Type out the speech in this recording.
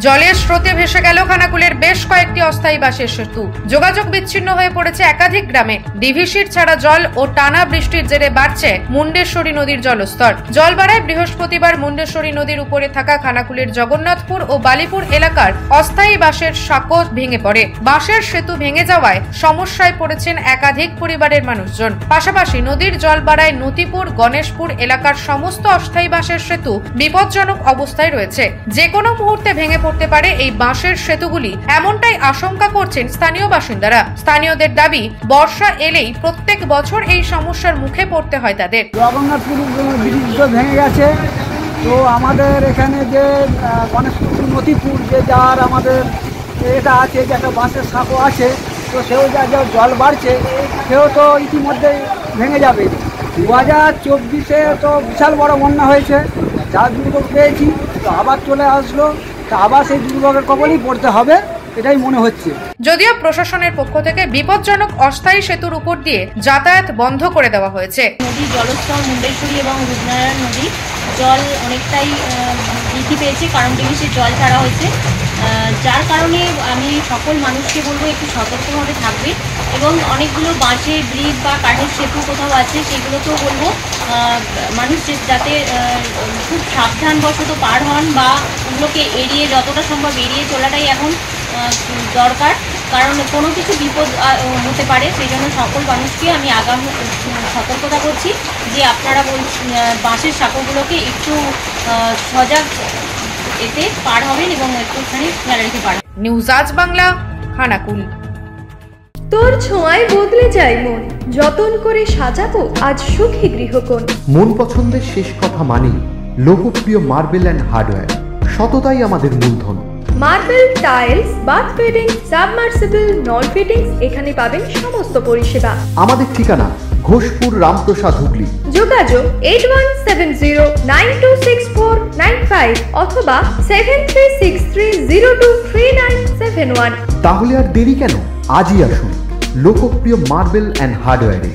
জলের স্রোতে ভেসে গেল খানাকুলের বেশ কয়েকটি অস্থায়ী বাঁশের সেতু। যোগাযোগ বিচ্ছিন্ন হয়ে পড়েছে একাধিক গ্রামে। ডিভিসির ছাড়া জল ও টানা বৃষ্টির জেরে বাড়ছে মুন্ডেশ্বরী নদীর জলস্তর। জল বাড়ায় বৃহস্পতিবার মুন্ডেশ্বরী নদীর উপরে থাকা খানাকুলের জগন্নাথপুর ও বালিপুর এলাকার অস্থায়ী বাঁশের সাঁকো ভেঙে পড়ে। বাঁশের সেতু ভেঙে যাওয়ায় সমস্যায় পড়েছেন একাধিক পরিবারের মানুষজন। পাশাপাশি নদীর জল বাড়ায় নতিপুর, গণেশপুর এলাকার সমস্ত অস্থায়ী বাঁশের সেতু বিপজ্জনক অবস্থায় রয়েছে। যে কোনো মুহূর্তে ভেঙে পড়তে পারে এই বাঁশের সেতুগুলি, এমনটাই আশঙ্কা করছেন স্থানীয় বাসিন্দারা। স্থানীয়দের দাবি, বর্ষা এলেই প্রত্যেক বছর এই সমস্যার মুখে পড়তে হয় তাদের। জগন্নাথপুর ব্রিজ ভেঙে গেছে, তো আমাদের এখানে যে গণেশপুর, নতিপুর যে যার আমাদের এটা আছে, যে একটা বাঁশের সাঁকো আছে, তো সেও যা জল বাড়ছে সেও তো ইতিমধ্যে ভেঙে যাবে। 2024-এ তো বিশাল বড় বন্যা হয়েছে, যা দুর্ভোগ পেয়েছি, তো আবার চলে আসলো, তা আবার সেই দুর্ভোগের কবলেই পড়তে হবে, এটাই মনে হচ্ছে। যদিও প্রশাসনের পক্ষ থেকে বিপজ্জনক অস্থায়ী সেতুর উপর দিয়ে যাতায়াত বন্ধ করে দেওয়া হয়েছে। নদীর জলস্তর মুন্ডেশ্বরী এবং রূপনারায়ণ নদীর জল অনেকটাই বৃদ্ধি পেয়েছে, কারণ ডিভিসির জল ছাড়া হয়েছে, যার কারণে আমি সকল মানুষকে বলবো একটু সতর্কভাবে থাকবে এবং অনেকগুলো বাঁশের ব্রিজ বা কাঠের সেতু কোথাও আছে সেগুলোকেও বলবো মানুষ যাতে খুব সাবধানবশত পার হন বা ওগুলোকে এড়িয়ে যতটা সম্ভব এড়িয়ে চলাটাই এখন দরকার, কারণ কোনো কিছু বিপদ হতে পারে। সেই জন্য সকল মানুষকে আমি আগামী সতর্কতা করছি যে আপনারা বাঁশের সাঁকোগুলোকে একটু সজাগ এতে পার হবেন এবং একটুখানি খেয়াল রেখে পারেন। নিউজ আজ বাংলা, খানাকুল। তোর ছোঁয়ায় বদলে যায় মন, যতন করে সাজাবো আজ সুখী গৃহকোণ। মন পছন্দের শেষ কথা মানি লোকপ্রিয় মার্বেল অ্যান্ড হার্ডওয়্যার, সততাই আমাদের মূলধন। Marble, tiles, bath fitting, submersible, নল ফিটিংস, এখানে পাবেন সমস্ত পরিষেবা। আমাদের ঠিকানা ঘোষপুর, রামপ্রসাদ, হুগলি। যোগাযোগ 8170926495 অথবা 7363023971। তাহলে আর দেরি কেন, আজই আসুন লোকপ্রিয় মার্বেল অ্যান্ড হার্ডওয়্যারে।